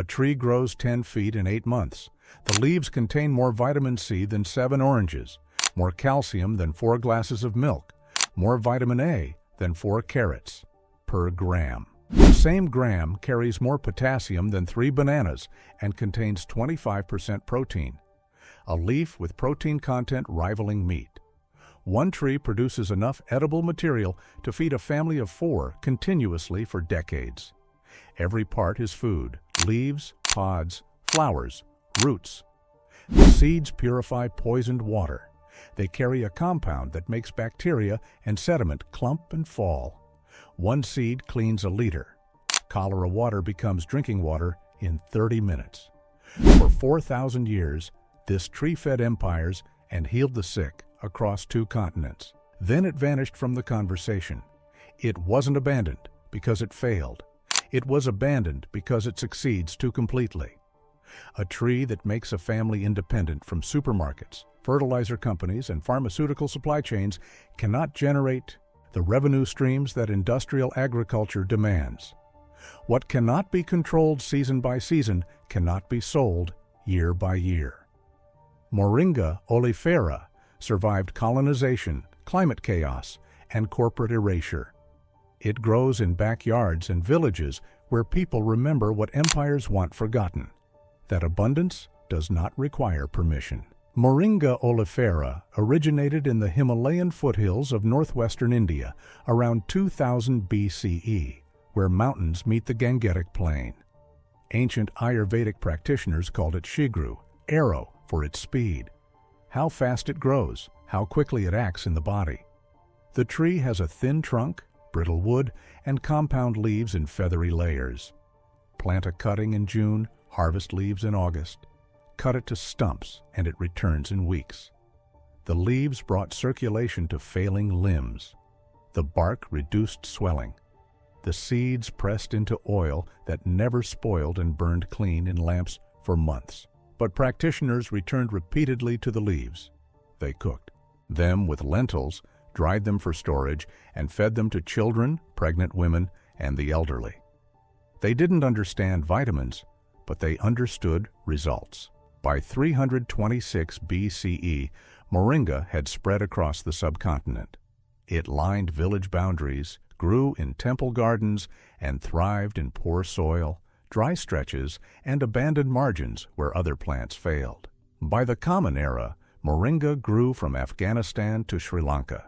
A tree grows 10 feet in 8 months. The leaves contain more vitamin C than 7 oranges, more calcium than 4 glasses of milk, more vitamin A than 4 carrots per gram. The same gram carries more potassium than 3 bananas and contains 25% protein. A leaf with protein content rivaling meat. One tree produces enough edible material to feed a family of 4 continuously for decades. Every part is food: leaves, pods, flowers, roots. The seeds purify poisoned water. They carry a compound that makes bacteria and sediment clump and fall. One seed cleans a liter. Cholera water becomes drinking water in 30 minutes. For 4,000 years, this tree fed empires and healed the sick across 2 continents. Then it vanished from the conversation. It wasn't abandoned because it failed. It was abandoned because it succeeds too completely. A tree that makes a family independent from supermarkets, fertilizer companies, and pharmaceutical supply chains cannot generate the revenue streams that industrial agriculture demands. What cannot be controlled season by season cannot be sold year by year. Moringa oleifera survived colonization, climate chaos, and corporate erasure. It grows in backyards and villages where people remember what empires want forgotten: that abundance does not require permission. Moringa oleifera originated in the Himalayan foothills of northwestern India around 2000 BCE, where mountains meet the Gangetic Plain. Ancient Ayurvedic practitioners called it Shigru, arrow, for its speed. How fast it grows, how quickly it acts in the body. The tree has a thin trunk, brittle wood, and compound leaves in feathery layers. Plant a cutting in June, harvest leaves in August. Cut it to stumps, and it returns in weeks. The leaves brought circulation to failing limbs. The bark reduced swelling. The seeds pressed into oil that never spoiled and burned clean in lamps for months. But practitioners returned repeatedly to the leaves. They cooked them with lentils, dried them for storage, and fed them to children, pregnant women, and the elderly. They didn't understand vitamins, but they understood results. By 326 BCE, Moringa had spread across the subcontinent. It lined village boundaries, grew in temple gardens, and thrived in poor soil, dry stretches, and abandoned margins where other plants failed. By the Common Era, Moringa grew from Afghanistan to Sri Lanka.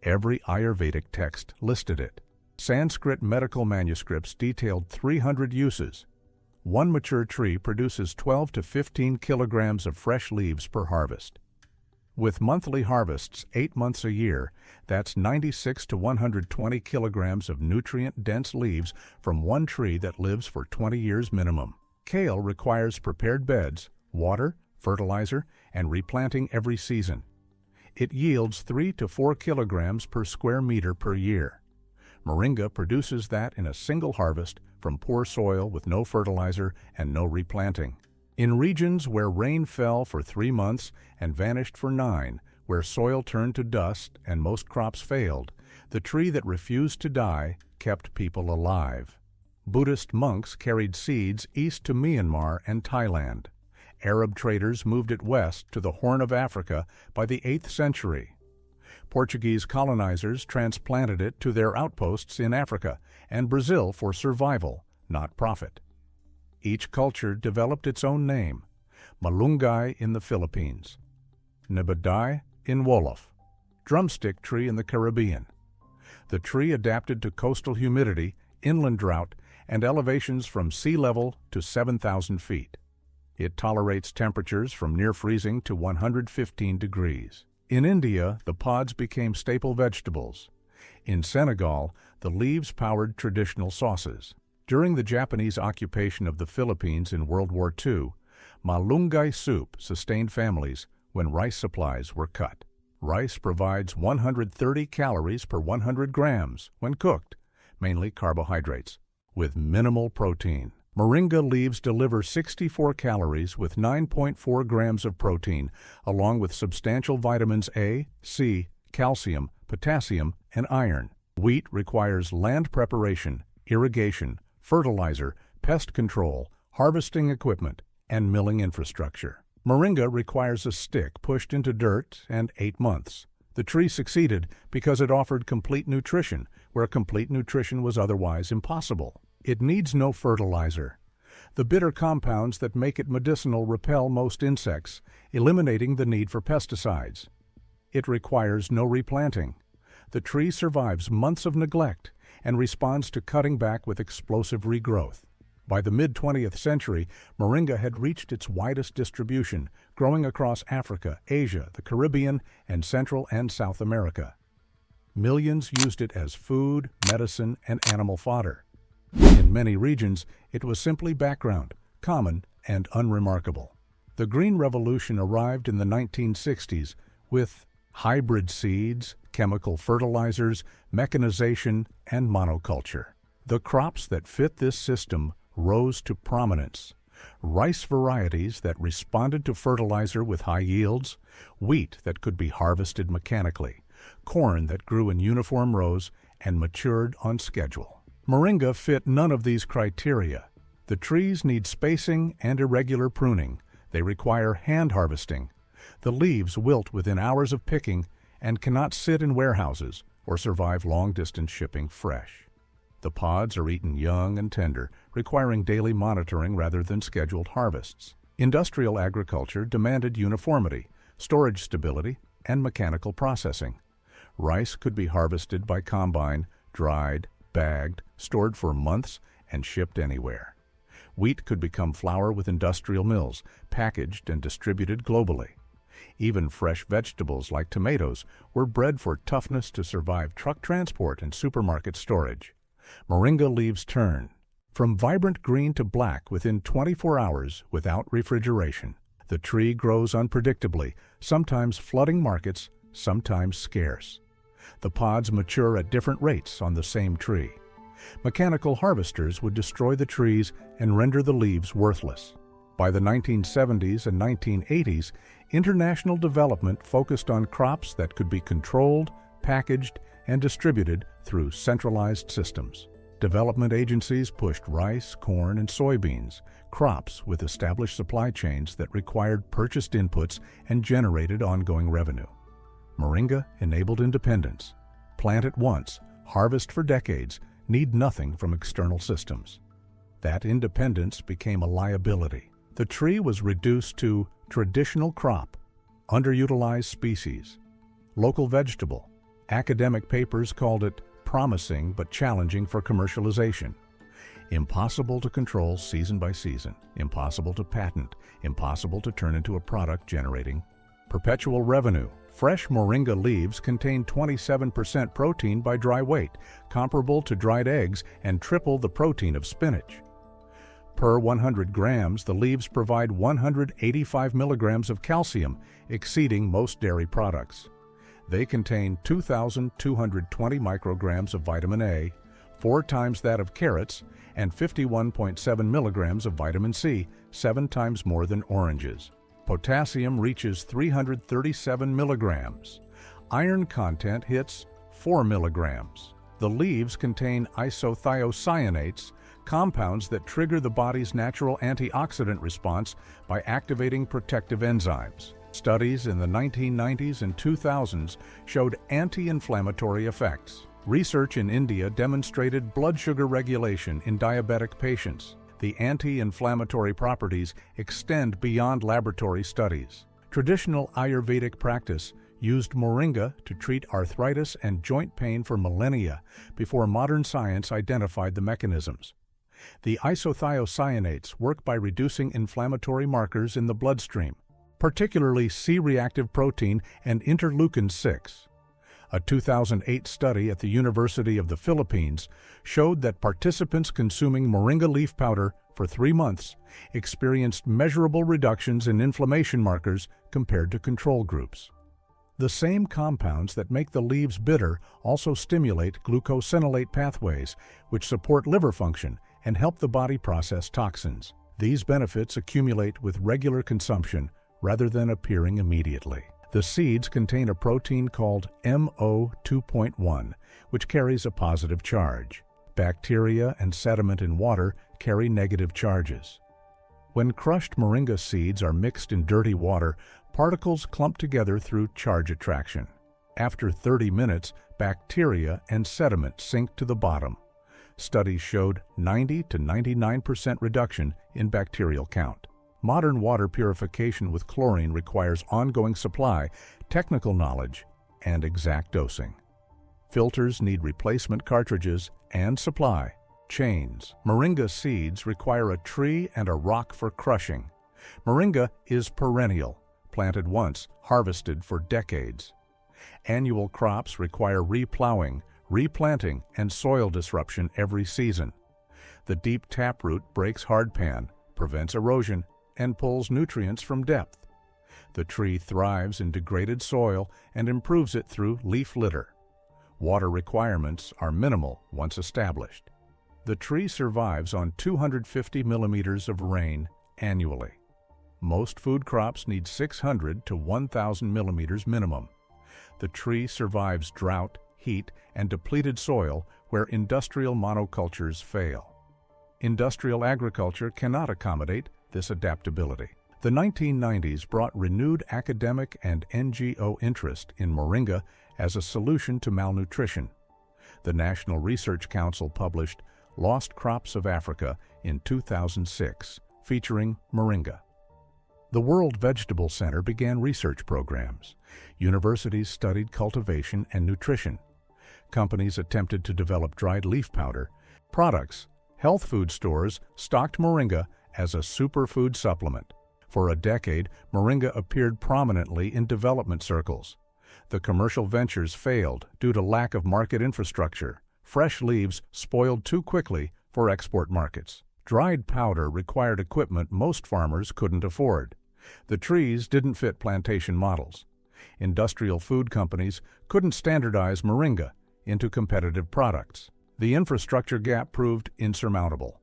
Every Ayurvedic text listed it. Sanskrit medical manuscripts detailed 300 uses. One mature tree produces 12 to 15 kilograms of fresh leaves per harvest. With monthly harvests 8 months a year, that's 96 to 120 kilograms of nutrient-dense leaves from one tree that lives for 20 years minimum. Kale requires prepared beds, water, fertilizer, and replanting every season. It yields 3 to 4 kilograms per square meter per year. Moringa produces that in a single harvest from poor soil with no fertilizer and no replanting. In regions where rain fell for 3 months and vanished for 9, where soil turned to dust and most crops failed, the tree that refused to die kept people alive. Buddhist monks carried seeds east to Myanmar and Thailand. Arab traders moved it west to the Horn of Africa by the 8th century. Portuguese colonizers transplanted it to their outposts in Africa and Brazil for survival, not profit. Each culture developed its own name: malunggay in the Philippines, nabadai in Wolof, drumstick tree in the Caribbean. The tree adapted to coastal humidity, inland drought, and elevations from sea level to 7,000 feet. It tolerates temperatures from near freezing to 115 degrees. In India, the pods became staple vegetables. In Senegal, the leaves powered traditional sauces. During the Japanese occupation of the Philippines in World War II, malunggay soup sustained families when rice supplies were cut. Rice provides 130 calories per 100 grams when cooked, mainly carbohydrates, with minimal protein. Moringa leaves deliver 64 calories with 9.4 grams of protein, along with substantial vitamins A, C, calcium, potassium, and iron. Wheat requires land preparation, irrigation, fertilizer, pest control, harvesting equipment, and milling infrastructure. Moringa requires a stick pushed into dirt and 8 months. The tree succeeded because it offered complete nutrition, where complete nutrition was otherwise impossible. It needs no fertilizer. The bitter compounds that make it medicinal repel most insects, eliminating the need for pesticides. It requires no replanting. The tree survives months of neglect and responds to cutting back with explosive regrowth. By the mid-20th century, Moringa had reached its widest distribution, growing across Africa, Asia, the Caribbean, and Central and South America. Millions used it as food, medicine, and animal fodder. In many regions, it was simply background, common, and unremarkable. The Green Revolution arrived in the 1960s with hybrid seeds, chemical fertilizers, mechanization, and monoculture. The crops that fit this system rose to prominence. Rice varieties that responded to fertilizer with high yields, wheat that could be harvested mechanically, corn that grew in uniform rows and matured on schedule. Moringa fit none of these criteria. The trees need spacing and irregular pruning. They require hand harvesting. The leaves wilt within hours of picking and cannot sit in warehouses or survive long-distance shipping fresh. The pods are eaten young and tender, requiring daily monitoring rather than scheduled harvests. Industrial agriculture demanded uniformity, storage stability, and mechanical processing. Rice could be harvested by combine, dried, bagged, stored for months, and shipped anywhere. Wheat could become flour with industrial mills, packaged and distributed globally. Even fresh vegetables like tomatoes were bred for toughness to survive truck transport and supermarket storage. Moringa leaves turn from vibrant green to black within 24 hours without refrigeration. The tree grows unpredictably, sometimes flooding markets, sometimes scarce. The pods mature at different rates on the same tree. Mechanical harvesters would destroy the trees and render the leaves worthless. By the 1970s and 1980s, international development focused on crops that could be controlled, packaged, and distributed through centralized systems. Development agencies pushed rice, corn, and soybeans, crops with established supply chains that required purchased inputs and generated ongoing revenue. Moringa enabled independence. Plant it once, harvest for decades, need nothing from external systems. That independence became a liability. The tree was reduced to traditional crop, underutilized species, local vegetable. Academic papers called it promising but challenging for commercialization. Impossible to control season by season, impossible to patent, impossible to turn into a product generating perpetual revenue. Fresh moringa leaves contain 27% protein by dry weight, comparable to dried eggs and triple the protein of spinach. Per 100 grams, the leaves provide 185 milligrams of calcium, exceeding most dairy products. They contain 2,220 micrograms of vitamin A, 4 times that of carrots, and 51.7 milligrams of vitamin C, 7 times more than oranges. Potassium reaches 337 milligrams. Iron content hits 4 milligrams. The leaves contain isothiocyanates, compounds that trigger the body's natural antioxidant response by activating protective enzymes. Studies in the 1990s and 2000s showed anti-inflammatory effects. Research in India demonstrated blood sugar regulation in diabetic patients. The anti-inflammatory properties extend beyond laboratory studies. Traditional Ayurvedic practice used moringa to treat arthritis and joint pain for millennia before modern science identified the mechanisms. The isothiocyanates work by reducing inflammatory markers in the bloodstream, particularly C-reactive protein and interleukin-6. A 2008 study at the University of the Philippines showed that participants consuming moringa leaf powder for 3 months experienced measurable reductions in inflammation markers compared to control groups. The same compounds that make the leaves bitter also stimulate glucosinolate pathways, which support liver function and help the body process toxins. These benefits accumulate with regular consumption rather than appearing immediately. The seeds contain a protein called MO2.1, which carries a positive charge. Bacteria and sediment in water carry negative charges. When crushed moringa seeds are mixed in dirty water, particles clump together through charge attraction. After 30 minutes, bacteria and sediment sink to the bottom. Studies showed 90 to 99% reduction in bacterial count. Modern water purification with chlorine requires ongoing supply, technical knowledge, and exact dosing. Filters need replacement cartridges and supply. Chains. Moringa seeds require a tree and a rock for crushing. Moringa is perennial, planted once, harvested for decades. Annual crops require replowing, replanting, and soil disruption every season. The deep taproot breaks hardpan, prevents erosion, and pulls nutrients from depth. The tree thrives in degraded soil and improves it through leaf litter. Water requirements are minimal once established. The tree survives on 250 millimeters of rain annually. Most food crops need 600 to 1,000 millimeters minimum. The tree survives drought, heat, and depleted soil where industrial monocultures fail. Industrial agriculture cannot accommodate this adaptability. The 1990s brought renewed academic and NGO interest in moringa as a solution to malnutrition. The National Research Council published Lost Crops of Africa in 2006, featuring moringa. The World Vegetable Center began research programs. Universities studied cultivation and nutrition. Companies attempted to develop dried leaf powder. Products, health food stores stocked moringa as a superfood supplement. For a decade, moringa appeared prominently in development circles. The commercial ventures failed due to lack of market infrastructure. Fresh leaves spoiled too quickly for export markets. Dried powder required equipment most farmers couldn't afford. The trees didn't fit plantation models. Industrial food companies couldn't standardize moringa into competitive products. The infrastructure gap proved insurmountable.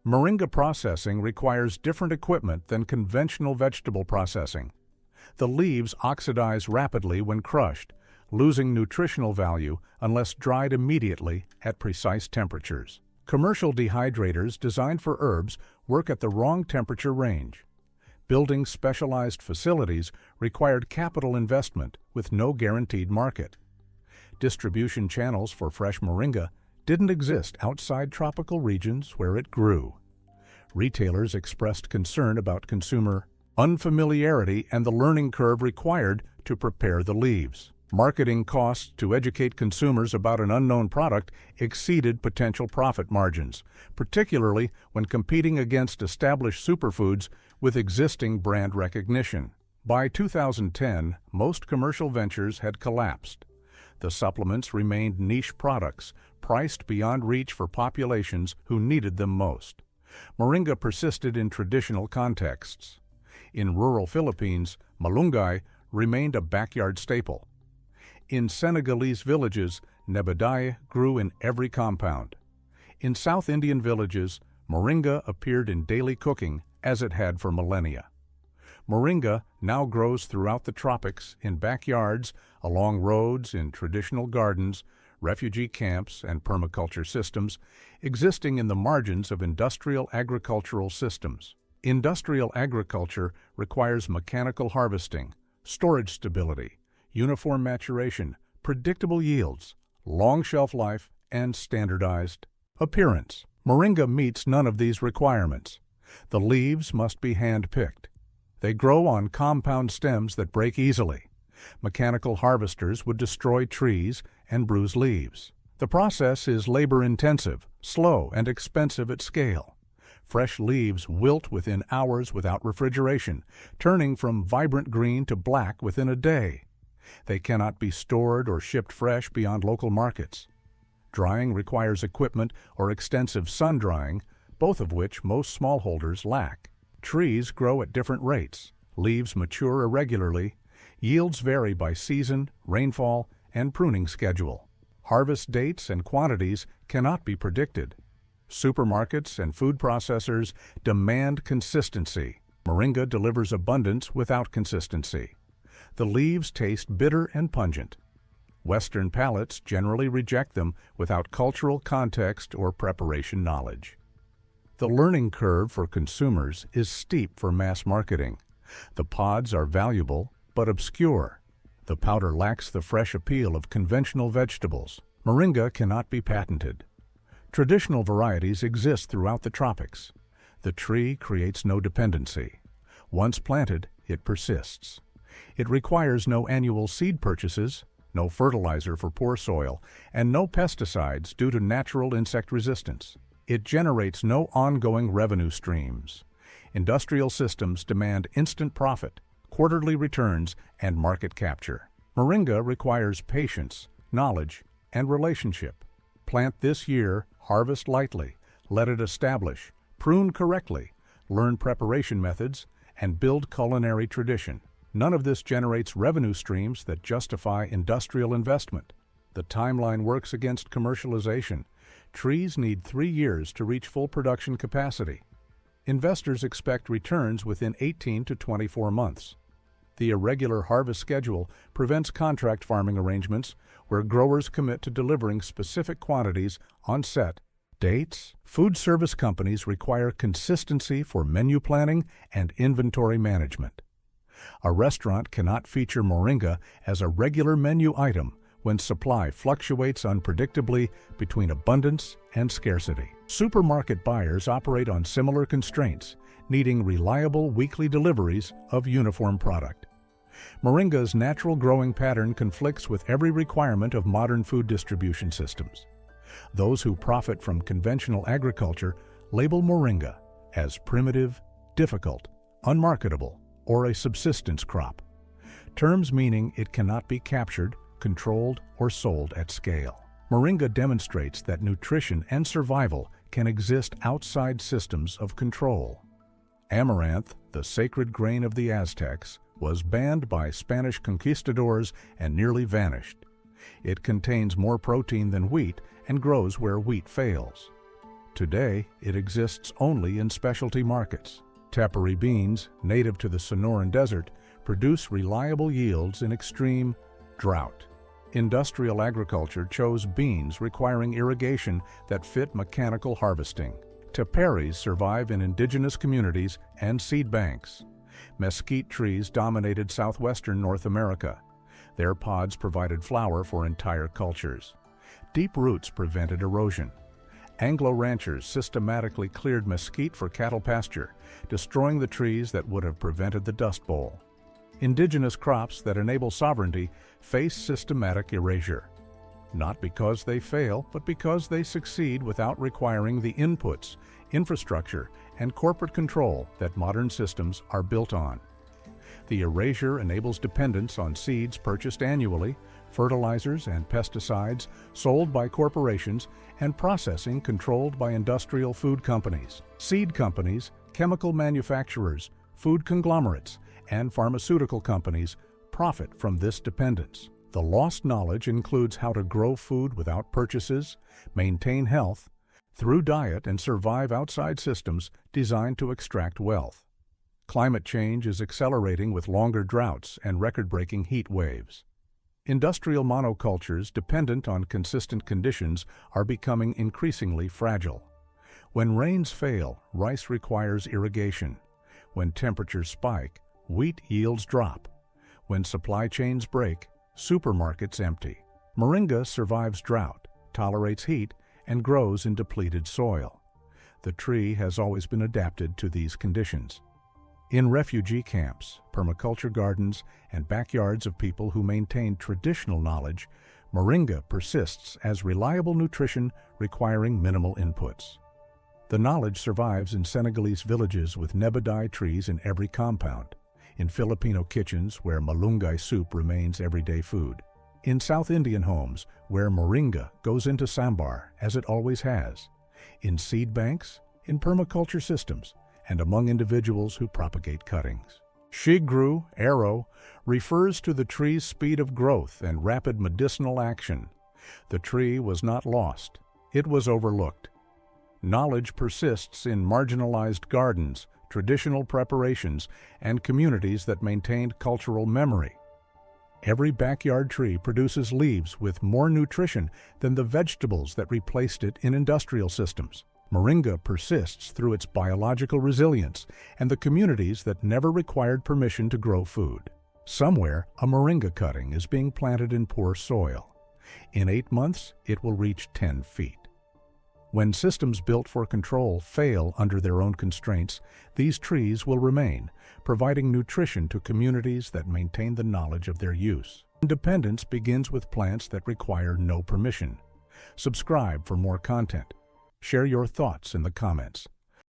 Moringa processing requires different equipment than conventional vegetable processing. The leaves oxidize rapidly when crushed, losing nutritional value unless dried immediately at precise temperatures. Commercial dehydrators designed for herbs work at the wrong temperature range. Building specialized facilities required capital investment with no guaranteed market. Distribution channels for fresh moringa didn't exist outside tropical regions where it grew. Retailers expressed concern about consumer unfamiliarity and the learning curve required to prepare the leaves. Marketing costs to educate consumers about an unknown product exceeded potential profit margins, particularly when competing against established superfoods with existing brand recognition. By 2010, most commercial ventures had collapsed. The supplements remained niche products, priced beyond reach for populations who needed them most. Moringa persisted in traditional contexts. In rural Philippines, malunggay remained a backyard staple. In Senegalese villages, nebedaye grew in every compound. In South Indian villages, moringa appeared in daily cooking as it had for millennia. Moringa now grows throughout the tropics, in backyards, along roads, in traditional gardens, refugee camps, and permaculture systems, existing in the margins of industrial agricultural systems. Industrial agriculture requires mechanical harvesting, storage stability, uniform maturation, predictable yields, long shelf life, and standardized appearance. Moringa meets none of these requirements. The leaves must be hand-picked. They grow on compound stems that break easily. Mechanical harvesters would destroy trees and bruise leaves. The process is labor-intensive, slow, and expensive at scale. Fresh leaves wilt within hours without refrigeration, turning from vibrant green to black within a day. They cannot be stored or shipped fresh beyond local markets. Drying requires equipment or extensive sun drying, both of which most smallholders lack. Trees grow at different rates. Leaves mature irregularly. Yields vary by season, rainfall, and pruning schedule. Harvest dates and quantities cannot be predicted. Supermarkets and food processors demand consistency. Moringa delivers abundance without consistency. The leaves taste bitter and pungent. Western palates generally reject them without cultural context or preparation knowledge. The learning curve for consumers is steep for mass marketing. The pods are valuable, but obscure. The powder lacks the fresh appeal of conventional vegetables. Moringa cannot be patented. Traditional varieties exist throughout the tropics. The tree creates no dependency. Once planted, it persists. It requires no annual seed purchases, no fertilizer for poor soil, and no pesticides due to natural insect resistance. It generates no ongoing revenue streams. Industrial systems demand instant profit, quarterly returns, and market capture. Moringa requires patience, knowledge, and relationship. Plant this year, harvest lightly, let it establish, prune correctly, learn preparation methods, and build culinary tradition. None of this generates revenue streams that justify industrial investment. The timeline works against commercialization. Trees need 3 years to reach full production capacity. Investors expect returns within 18 to 24 months. The irregular harvest schedule prevents contract farming arrangements where growers commit to delivering specific quantities on set dates. Food service companies require consistency for menu planning and inventory management. A restaurant cannot feature moringa as a regular menu item when supply fluctuates unpredictably between abundance and scarcity. Supermarket buyers operate on similar constraints, needing reliable weekly deliveries of uniform product. Moringa's natural growing pattern conflicts with every requirement of modern food distribution systems. Those who profit from conventional agriculture label moringa as primitive, difficult, unmarketable, or a subsistence crop, terms meaning it cannot be captured, controlled, or sold at scale. Moringa demonstrates that nutrition and survival can exist outside systems of control. Amaranth, the sacred grain of the Aztecs, was banned by Spanish conquistadors and nearly vanished. It contains more protein than wheat and grows where wheat fails. Today, it exists only in specialty markets. Tepary beans, native to the Sonoran Desert, produce reliable yields in extreme drought. Industrial agriculture chose beans requiring irrigation that fit mechanical harvesting. Teparies survive in indigenous communities and seed banks. Mesquite trees dominated southwestern North America. Their pods provided flour for entire cultures. Deep roots prevented erosion. Anglo ranchers systematically cleared mesquite for cattle pasture, destroying the trees that would have prevented the Dust Bowl. Indigenous crops that enable sovereignty face systematic erasure, not because they fail, but because they succeed without requiring the inputs, infrastructure, and corporate control that modern systems are built on. The erasure enables dependence on seeds purchased annually, fertilizers and pesticides sold by corporations, and processing controlled by industrial food companies. Seed companies, chemical manufacturers, food conglomerates, and pharmaceutical companies profit from this dependence. The lost knowledge includes how to grow food without purchases, maintain health, through diet, and survive outside systems designed to extract wealth. Climate change is accelerating with longer droughts and record-breaking heat waves. Industrial monocultures dependent on consistent conditions are becoming increasingly fragile. When rains fail, rice requires irrigation. When temperatures spike, wheat yields drop. When supply chains break, supermarkets empty. Moringa survives drought, tolerates heat, and grows in depleted soil. The tree has always been adapted to these conditions. In refugee camps, permaculture gardens, and backyards of people who maintain traditional knowledge, moringa persists as reliable nutrition requiring minimal inputs. The knowledge survives in Senegalese villages with nebadai trees in every compound, in Filipino kitchens where malunggay soup remains everyday food, in South Indian homes where moringa goes into sambar as it always has, in seed banks, in permaculture systems, and among individuals who propagate cuttings. Shigru, arrow, refers to the tree's speed of growth and rapid medicinal action. The tree was not lost, it was overlooked. Knowledge persists in marginalized gardens, traditional preparations, and communities that maintained cultural memory. Every backyard tree produces leaves with more nutrition than the vegetables that replaced it in industrial systems. Moringa persists through its biological resilience and the communities that never required permission to grow food. Somewhere, a moringa cutting is being planted in poor soil. In 8 months, it will reach 10 feet. When systems built for control fail under their own constraints, these trees will remain, providing nutrition to communities that maintain the knowledge of their use. Independence begins with plants that require no permission. Subscribe for more content. Share your thoughts in the comments.